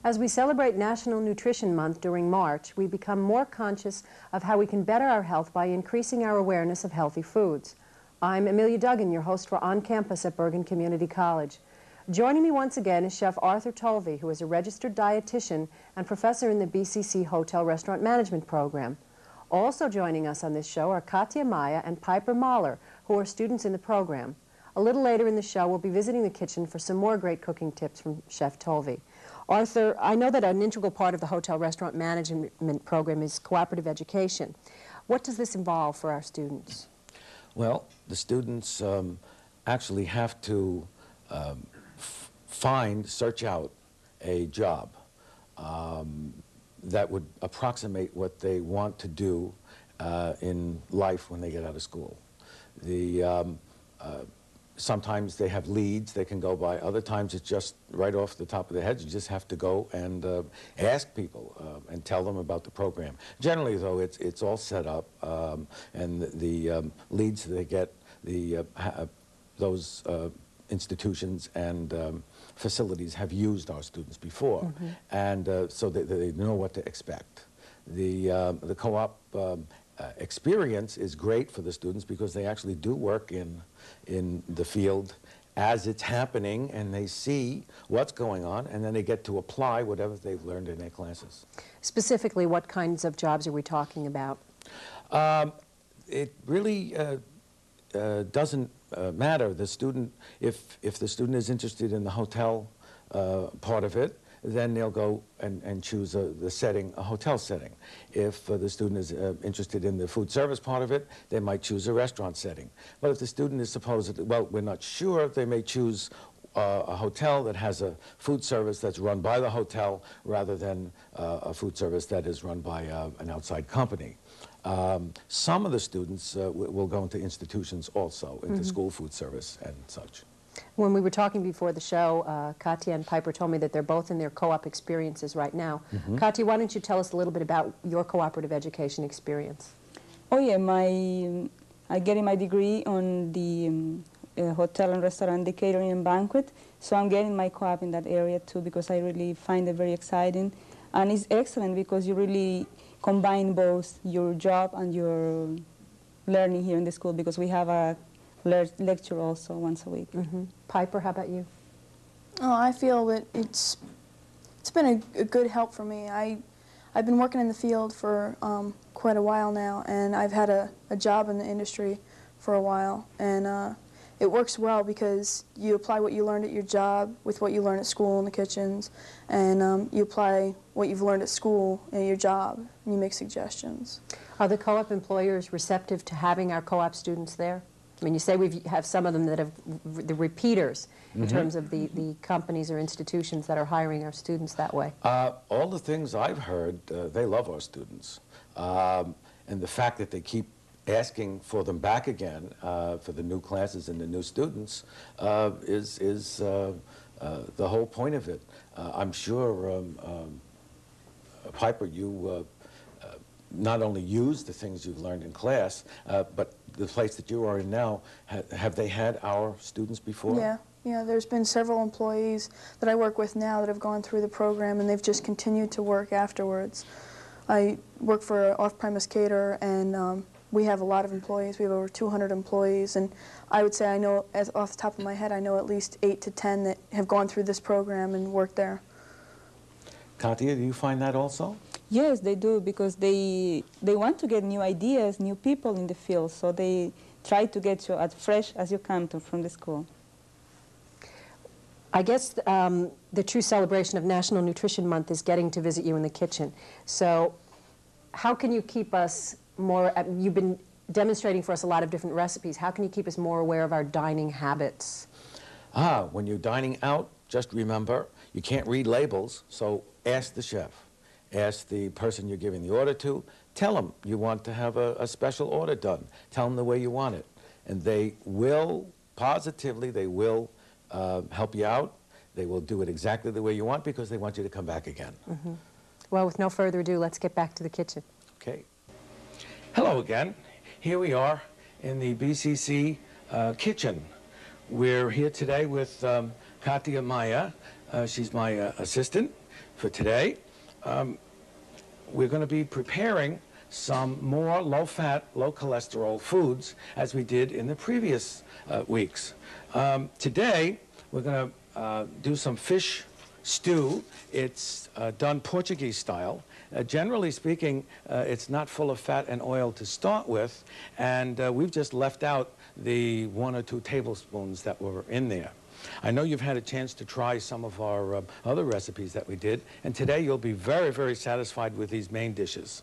As we celebrate National Nutrition Month during March, we become more conscious of how we can better our health by increasing our awareness of healthy foods. I'm Amelia Duggan, your host for On Campus at Bergen Community College. Joining me once again is Chef Arthur Tolvey, who is a registered dietitian and professor in the BCC Hotel Restaurant Management Program. Also joining us on this show are Katya Maya and Piper Mahler, who are students in the program. A little later in the show, we'll be visiting the kitchen for some more great cooking tips from Chef Tolvey. Arthur, I know that an integral part of the Hotel Restaurant Management Program is cooperative education. What does this involve for our students? Well, the students actually have to search out a job that would approximate what they want to do in life when they get out of school. Sometimes they have leads they can go by. Other times it's just right off the top of their heads. You just have to go and ask people and tell them about the program. Generally, though, it's all set up, and the leads they get, those institutions and facilities have used our students before, and so they know what to expect. The co-op experience is great for the students because they actually do work in the field as it's happening, and they see what's going on, and then they get to apply whatever they've learned in their classes. Specifically, what kinds of jobs are we talking about? It really doesn't matter. The student, if the student is interested in the hotel part of it, then they'll go and choose the setting, a hotel setting. If the student is interested in the food service part of it, they might choose a restaurant setting. But if the student is supposedly, well, we're not sure, they may choose a hotel that has a food service that's run by the hotel rather than a food service that is run by an outside company. Some of the students will go into institutions also, into school food service and such. When we were talking before the show, Katya and Piper told me that they're both in their co-op experiences right now. Katya, why don't you tell us a little bit about your cooperative education experience? Oh yeah, I'm getting my degree on the hotel and restaurant, the catering and banquet, so I'm getting my co-op in that area too because I really find it very exciting. And it's excellent because you really combine both your job and your learning here in the school because we have a lecture also once a week. Piper, how about you? Oh, I feel that it's been a good help for me. I've been working in the field for quite a while now, and I've had a job in the industry for a while, and it works well because you apply what you learned at your job with what you learn at school in the kitchens, and you apply what you've learned at school in your job, and you make suggestions. Are the co-op employers receptive to having our co-op students there? I mean, you say we have some of them that have the repeaters in terms of the companies or institutions that are hiring our students that way. All the things I've heard, they love our students. And the fact that they keep asking for them back again for the new classes and the new students is the whole point of it. I'm sure, Piper, you not only use the things you've learned in class, but the place that you are in now, have they had our students before? Yeah, there's been several employees that I work with now that have gone through the program, and they've just continued to work afterwards. I work for an off-premise caterer, and we have a lot of employees. We have over 200 employees, and I would say I know, off the top of my head, I know at least 8 to 10 that have gone through this program and worked there. Katya, do you find that also? Yes, they do, because they want to get new ideas, new people in the field, so they try to get you as fresh as you can from the school. I guess the true celebration of National Nutrition Month is getting to visit you in the kitchen. So how can you keep us more, you've been demonstrating for us a lot of different recipes, how can you keep us more aware of our dining habits? When you're dining out, just remember, you can't read labels, so ask the chef. Ask the person you're giving the order to. Tell them you want to have a special order done. Tell them the way you want it. And they will, positively, they will help you out. They will do it exactly the way you want because they want you to come back again. Well, with no further ado, let's get back to the kitchen. Okay. Hello again. Here we are in the BCC kitchen. We're here today with Katya Maya. She's my assistant. for today. We're going to be preparing some more low-fat, low-cholesterol foods as we did in the previous weeks. Today, we're going to do some fish stew. It's done Portuguese style. Generally speaking, it's not full of fat and oil to start with, and we've just left out the 1 or 2 tablespoons that were in there. I know you've had a chance to try some of our other recipes that we did, and today you'll be very, very satisfied with these main dishes.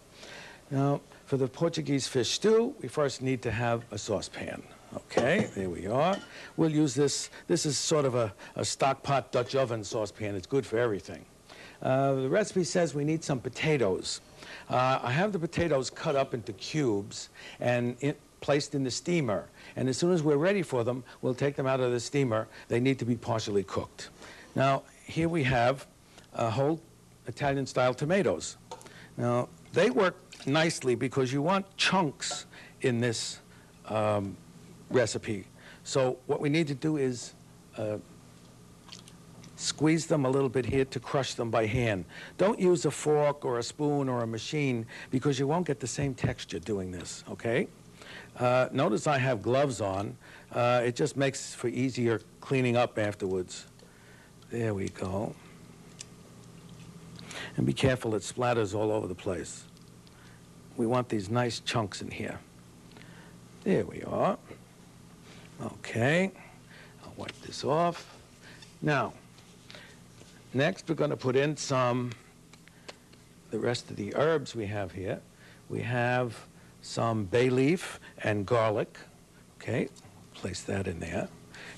Now, for the Portuguese fish stew, we first need to have a saucepan. Okay, there we are. We'll use this. This is sort of a stock pot Dutch oven saucepan. It's good for everything. The recipe says we need some potatoes. I have the potatoes cut up into cubes and placed in the steamer. And as soon as we're ready for them, we'll take them out of the steamer. They need to be partially cooked. Now, here we have whole Italian-style tomatoes. Now, they work nicely because you want chunks in this recipe. So what we need to do is squeeze them a little bit here to crush them by hand. Don't use a fork or a spoon or a machine because you won't get the same texture doing this, okay? Notice I have gloves on. It just makes for easier cleaning up afterwards. There we go. And be careful, it splatters all over the place. We want these nice chunks in here. There we are. Okay, I'll wipe this off. Now, next we're going to put in the rest of the herbs we have here. We have some bay leaf and garlic. Okay, place that in there.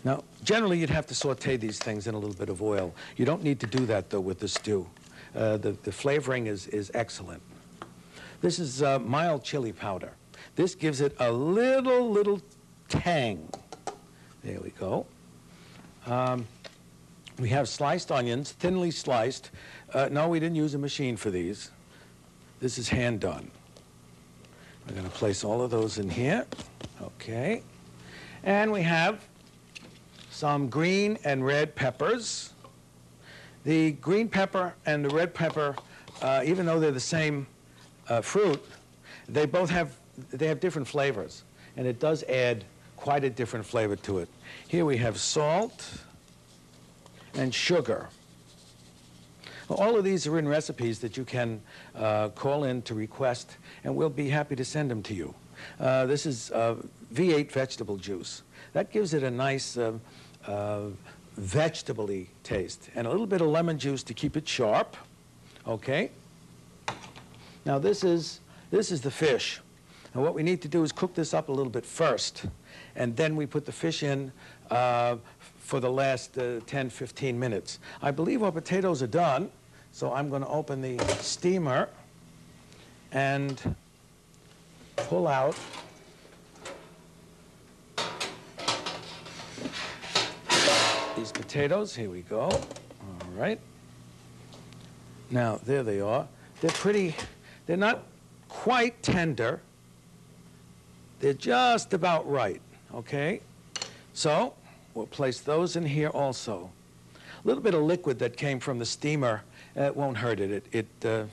Now, generally you'd have to saute these things in a little bit of oil. You don't need to do that, though, with the stew. The flavoring is excellent. This is mild chili powder. This gives it a little tang. There we go. We have sliced onions, thinly sliced. No, we didn't use a machine for these. This is hand done. We're going to place all of those in here. Okay. And we have some green and red peppers. The green pepper and the red pepper, even though they're the same fruit, they have different flavors, and it does add quite a different flavor to it. Here we have salt and sugar. Well, all of these are in recipes that you can call in to request, and we'll be happy to send them to you. This is V8 vegetable juice. That gives it a nice vegetable-y taste, and a little bit of lemon juice to keep it sharp. Okay. Now this is the fish. And what we need to do is cook this up a little bit first, and then we put the fish in for the last 10, 15 minutes. I believe our potatoes are done, so I'm going to open the steamer and pull out these potatoes. Here we go. All right. Now, there they are. They're not quite tender. They're just about right, okay? So we'll place those in here also. A little bit of liquid that came from the steamer, it won't hurt it.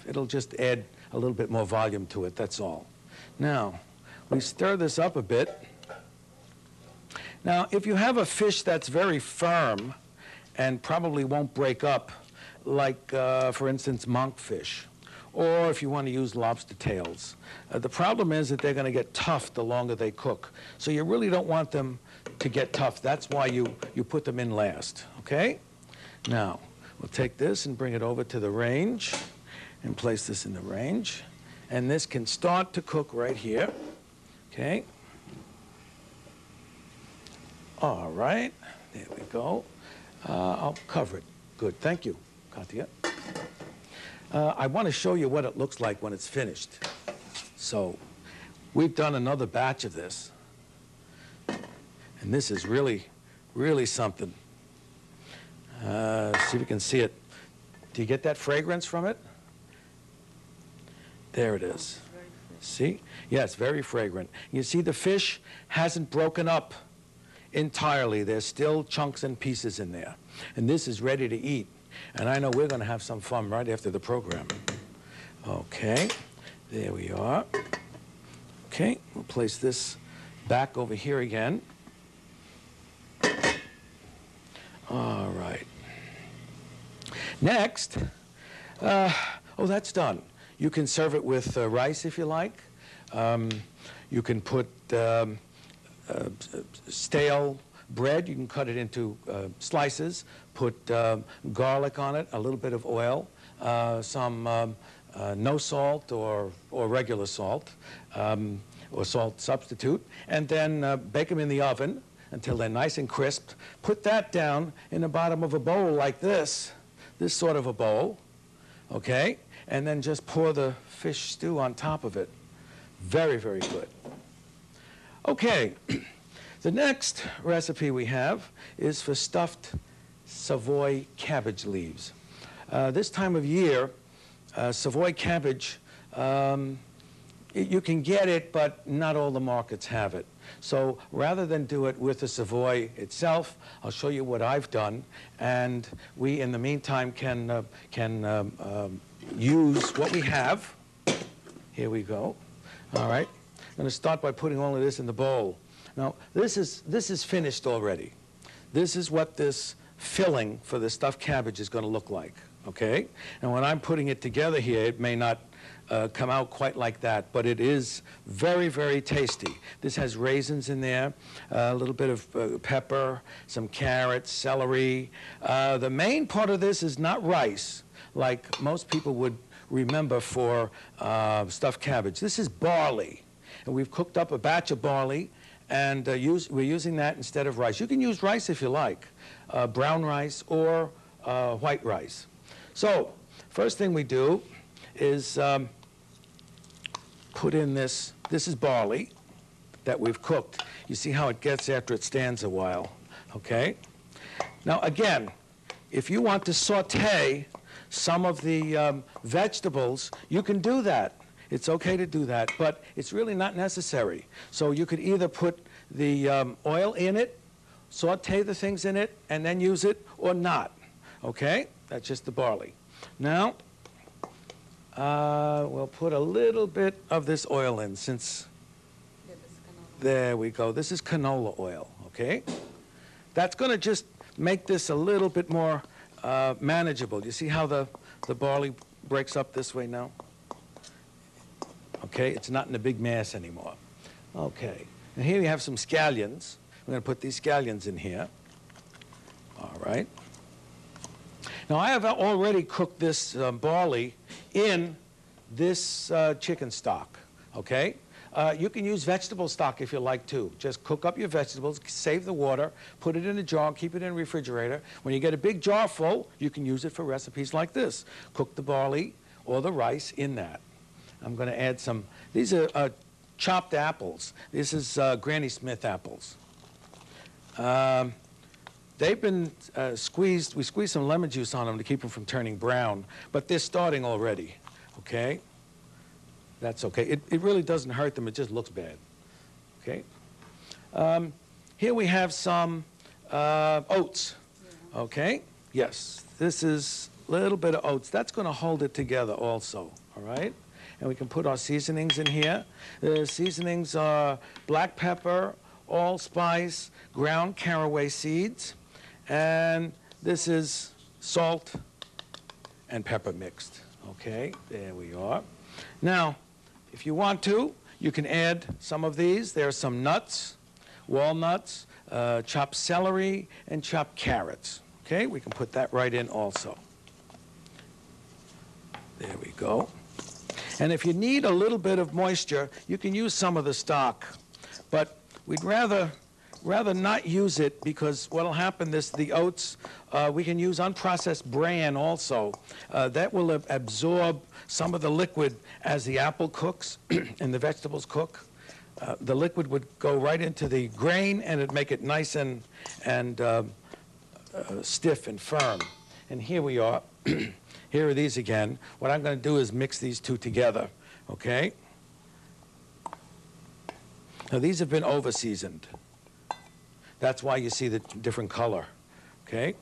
It'll just add a little bit more volume to it, that's all. Now, we stir this up a bit. Now, if you have a fish that's very firm and probably won't break up, like, for instance, monkfish, or if you want to use lobster tails. The problem is that they're going to get tough the longer they cook. So you really don't want them to get tough. That's why you put them in last, okay? Now, we'll take this and bring it over to the range and place this in the range. And this can start to cook right here, okay? All right, there we go. I'll cover it. Good, thank you, Katya. I want to show you what it looks like when it's finished. So we've done another batch of this. And this is really, really something. See if you can see it. Do you get that fragrance from it? There it is. See? Yeah, it's very fragrant. You see the fish hasn't broken up entirely. There's still chunks and pieces in there. And this is ready to eat. And I know we're going to have some fun right after the program. Okay, there we are. Okay, we'll place this back over here again. All right. Next, oh, that's done. You can serve it with rice if you like. You can put stale bread. You can cut it into slices, put garlic on it, a little bit of oil, some no salt or regular salt, or salt substitute, and then bake them in the oven until they're nice and crisp. Put that down in the bottom of a bowl like this sort of a bowl, okay? And then just pour the fish stew on top of it. Very, very good. Okay, the next recipe we have is for stuffed Savoy cabbage leaves. This time of year, Savoy cabbage, you can get it, but not all the markets have it. So rather than do it with the Savoy itself, I'll show you what I've done, and we, in the meantime, can use what we have. Here we go. All right. I'm going to start by putting all of this in the bowl. Now, this is finished already. This is what this filling for the stuffed cabbage is going to look like. Okay? And when I'm putting it together here, it may not come out quite like that, but it is very, very tasty. This has raisins in there, a little bit of pepper, some carrots, celery. The main part of this is not rice, like most people would remember for stuffed cabbage. This is barley, and we've cooked up a batch of barley, and we're using that instead of rice. You can use rice if you like, brown rice or white rice. So first thing we do is put in this is barley that we've cooked. You see how it gets after it stands a while, okay? Now again, if you want to saute some of the vegetables, you can do that. It's okay to do that, but it's really not necessary. So you could either put the oil in it, saute the things in it, and then use it, or not, okay? That's just the barley. Now, we'll put a little bit of this oil in, since, there we go. This is canola oil, okay? That's going to just make this a little bit more manageable. You see how the barley breaks up this way now? Okay, it's not in a big mass anymore. Okay, and here we have some scallions. We're going to put these scallions in here. All right. Now, I have already cooked this barley in this chicken stock, okay? You can use vegetable stock if you like to. Just cook up your vegetables, save the water, put it in a jar, keep it in the refrigerator. When you get a big jar full, you can use it for recipes like this. Cook the barley or the rice in that. I'm going to add some, these are chopped apples. This is Granny Smith apples. They've been squeezed. We squeezed some lemon juice on them to keep them from turning brown, but they're starting already, okay? That's okay. It really doesn't hurt them. It just looks bad, okay? Here we have some oats, okay? Yes, this is a little bit of oats. That's going to hold it together also, all right? And we can put our seasonings in here. The seasonings are black pepper, allspice, ground caraway seeds, and this is salt and pepper mixed. Okay, there we are. Now, if you want to, you can add some of these. There are some nuts, walnuts, chopped celery, and chopped carrots. Okay, we can put that right in also. There we go. And if you need a little bit of moisture, you can use some of the stock, but we'd rather not use it, because what'll happen is the oats, we can use unprocessed bran also. That will absorb some of the liquid as the apple cooks and the vegetables cook. The liquid would go right into the grain, and it'd make it nice and stiff and firm. And here we are. Here are these again. What I'm going to do is mix these two together, okay? Now, these have been over-seasoned. That's why you see the different color, okay?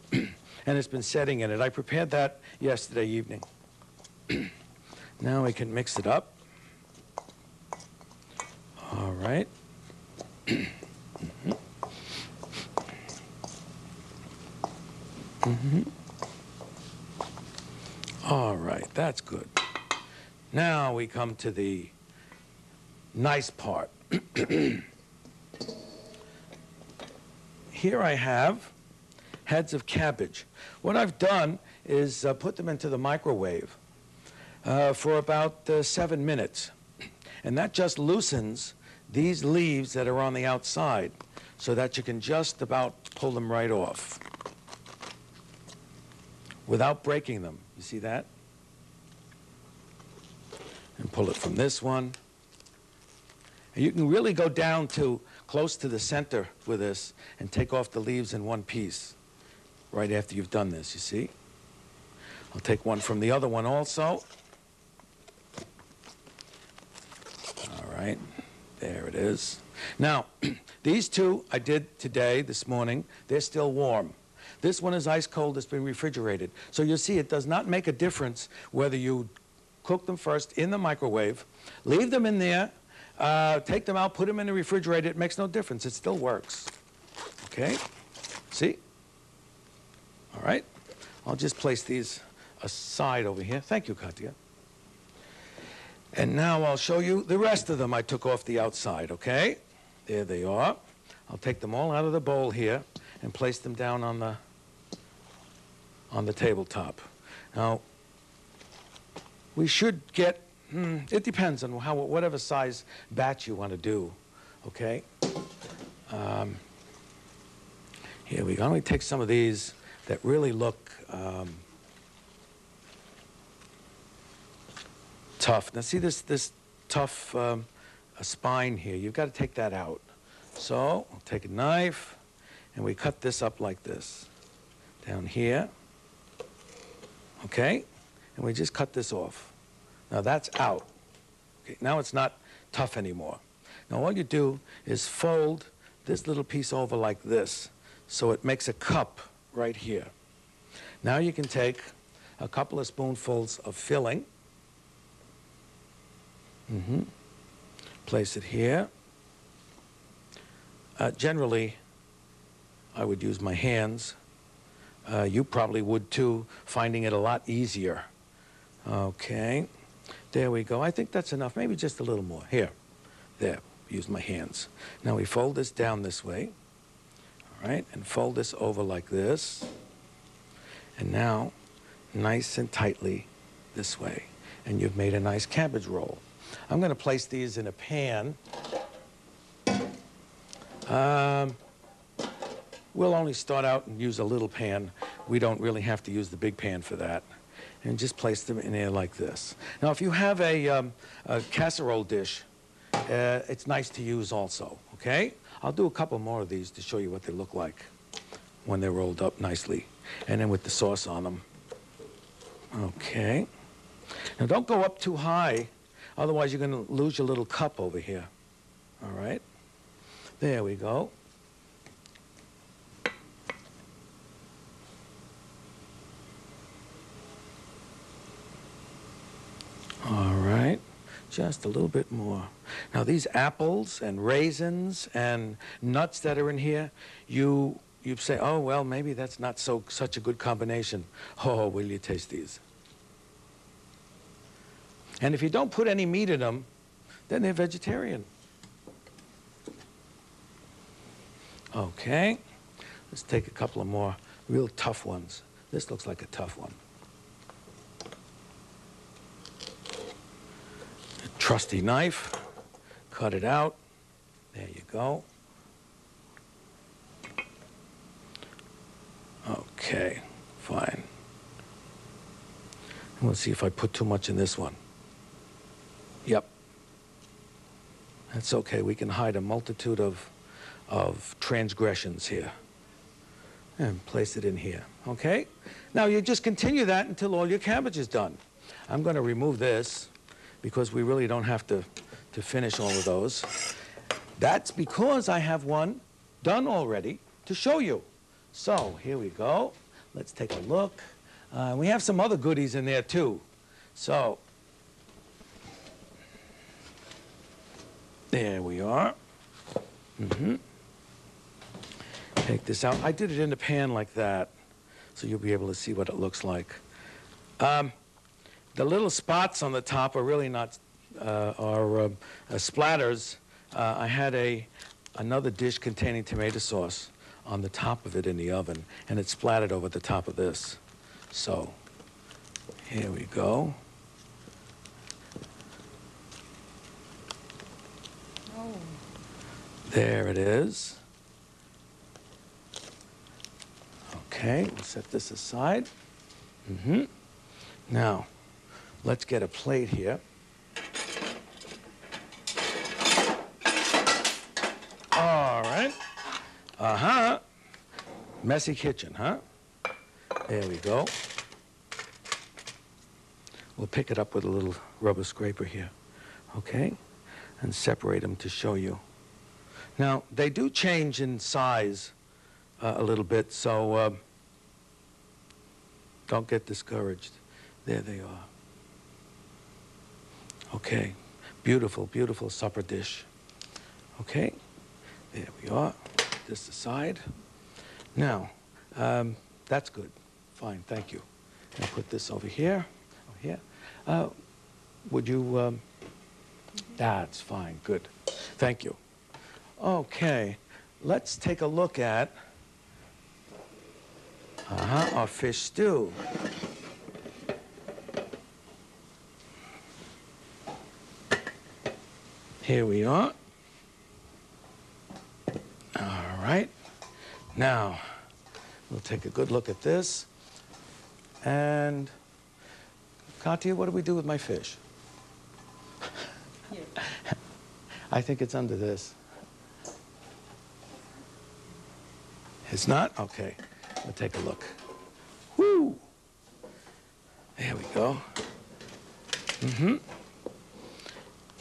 and it's been setting in it. I prepared that yesterday evening. Now we can mix it up. All right. All right, that's good. Now we come to the nice part. Here I have heads of cabbage. What I've done is put them into the microwave for about 7 minutes. And that just loosens these leaves that are on the outside so that you can just about pull them right off without breaking them. You see that? And pull it from this one. And you can really go down to close to the center with this and take off the leaves in one piece right after you've done this, you see? I'll take one from the other one also. All right, there it is. Now, these two I did today, this morning. They're still warm. This one is ice cold, it's been refrigerated. So you'll see it does not make a difference whether you cook them first in the microwave, leave them in there, take them out, put them in the refrigerator. It makes no difference. It still works. Okay? See? All right. I'll just place these aside over here. Thank you, Katya. And now I'll show you the rest of them I took off the outside, okay? There they are. I'll take them all out of the bowl here and place them down on the tabletop. Now, we should get, it depends on whatever size batch you want to do, okay? Here we go. Let me take some of these that really look tough. Now see this tough spine here. You've got to take that out. So I'll take a knife and we cut this up like this. Down here. Okay? And we just cut this off. Now that's out. Okay, now it's not tough anymore. Now all you do is fold this little piece over like this so it makes a cup right here. Now you can take a couple of spoonfuls of filling. Place it here. Generally, I would use my hands. You probably would too, finding it a lot easier. Okay, there we go. I think that's enough, maybe just a little more. Here, there, use my hands. Now we fold this down this way, all right, and fold this over like this. And now, nice and tightly this way. And you've made a nice cabbage roll. I'm going to place these in a pan. We'll only start out and use a little pan. We don't really have to use the big pan for that. And just place them in there like this. Now, if you have a casserole dish, it's nice to use also, okay? I'll do a couple more of these to show you what they look like when they're rolled up nicely. And then with the sauce on them. Okay. Now, don't go up too high. Otherwise, you're going to lose your little cup over here. All right? There we go. All right. Just a little bit more. Now, these apples and raisins and nuts that are in here, you say, oh, well, maybe that's not such a good combination. Oh, will you taste these? And if you don't put any meat in them, then they're vegetarian. Okay, let's take a couple of more real tough ones. This looks like a tough one. A trusty knife, cut it out. There you go. Okay, fine. And let's see if I put too much in this one. Yep. That's okay. We can hide a multitude of transgressions here. And place it in here. Okay? Now you just continue that until all your cabbage is done. I'm going to remove this because we really don't have to finish all of those. That's because I have one done already to show you. So here we go. let's take a look. We have some other goodies in there too. So, there we are. Take this out. I did it in the pan like that, so you'll be able to see what it looks like. The little spots on the top are really not splatters. I had another dish containing tomato sauce on the top of it in the oven, and it splattered over the top of this. So, here we go. Oh. There it is. Okay, we'll set this aside. Now, let's get a plate here. All right. Messy kitchen, huh? There we go. We'll pick it up with a little rubber scraper here. Okay? And separate them to show you. Now, they do change in size a little bit, so don't get discouraged. There they are. Okay. Beautiful, beautiful supper dish. Okay. There we are. This aside. Now, that's good. Fine, thank you. I'll put this over here. Over here. Would you... That's fine, good. Thank you. Okay, let's take a look at our fish stew. Here we are. All right. Now, we'll take a good look at this. And, Katya, what do we do with my fish? Here. I think it's under this. It's not? Okay. We'll take a look. Woo! There we go.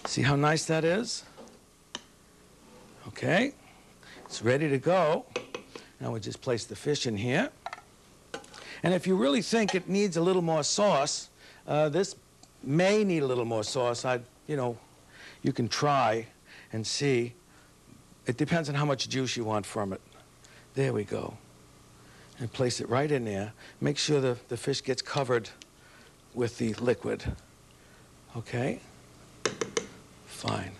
See how nice that is? Okay. It's ready to go. Now we just place the fish in here. And if you really think it needs a little more sauce, this may need a little more sauce. You can try and see. It depends on how much juice you want from it. There we go. And place it right in there. Make sure the fish gets covered with the liquid. Okay? Fine.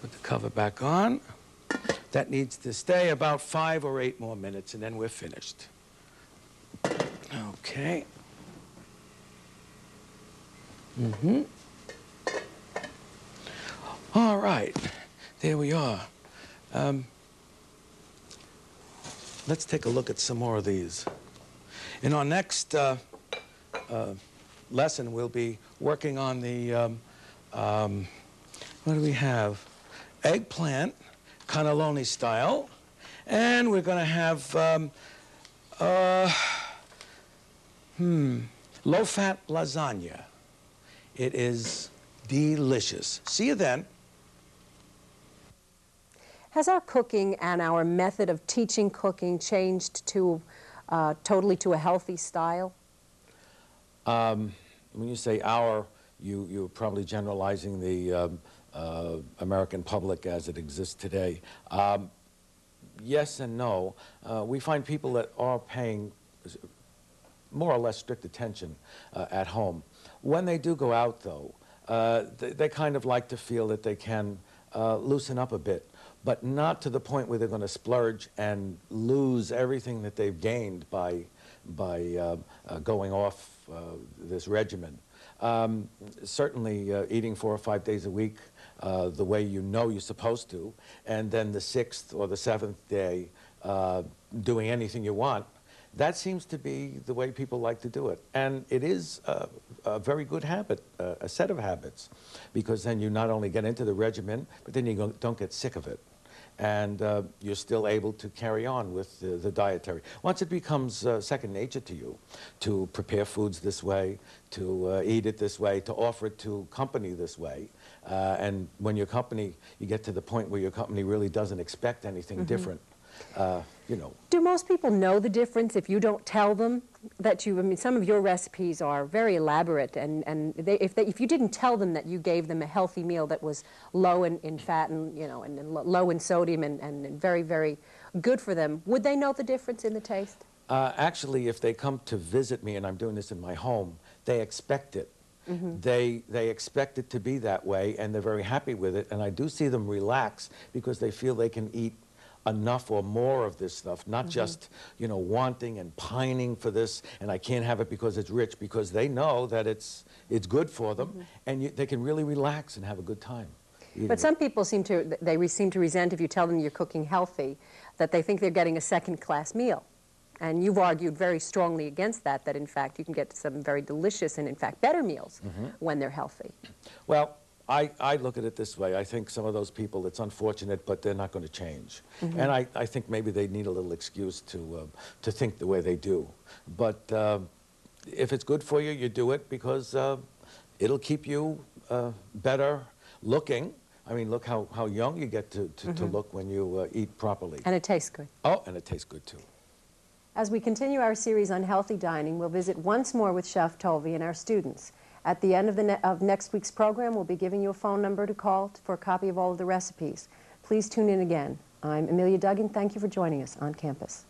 Put the cover back on. That needs to stay about 5 or 8 more minutes, and then we're finished. Okay. All right. There we are. Let's take a look at some more of these. In our next lesson, we'll be working on the, what do we have? Eggplant, cannelloni style. And we're going to have low-fat lasagna. It is delicious. See you then. Has our cooking and our method of teaching cooking changed to totally to a healthy style? When you say our, you're probably generalizing the American public as it exists today. Yes and no. We find people that are paying more or less strict attention at home. When they do go out, though, they kind of like to feel that they can loosen up a bit, but not to the point where they're going to splurge and lose everything that they've gained by going off this regimen. Certainly eating 4 or 5 days a week the way you know you're supposed to, and then the 6th or the 7th day doing anything you want, that seems to be the way people like to do it. And it is a very good habit, a set of habits, because then you not only get into the regimen, but then you don't get sick of it. And you're still able to carry on with the dietary. Once it becomes second nature to you, to prepare foods this way, to eat it this way, to offer it to company this way, and when your company, you get to the point where your company really doesn't expect anything different, you know. Do most people know the difference if you don't tell them that you, I mean, some of your recipes are very elaborate, and if you didn't tell them that you gave them a healthy meal that was low in fat and, you know, and low in sodium and very, very good for them, would they know the difference in the taste? Actually, if they come to visit me, and I'm doing this in my home, they expect it. Mm-hmm. They expect it to be that way, and they're very happy with it. And I do see them relax because they feel they can eat enough or more of this stuff, not just, you know, wanting and pining for this, and I can't have it because it's rich, because they know that it's good for them, and they can really relax and have a good time. But some people seem to resent if you tell them you're cooking healthy, that they think they're getting a second-class meal. And you've argued very strongly against that, that in fact you can get some very delicious and in fact better meals when they're healthy. Well, I look at it this way. I think some of those people, it's unfortunate, but they're not going to change. And I think maybe they need a little excuse to think the way they do. But if it's good for you, you do it because it'll keep you better looking. I mean, look how young you get to look when you eat properly. And it tastes good. Oh, and it tastes good too. As we continue our series on healthy dining, we'll visit once more with Chef Tovey and our students. At the end of next week's program, we'll be giving you a phone number to call for a copy of all of the recipes. Please tune in again. I'm Amelia Duggan. Thank you for joining us on campus.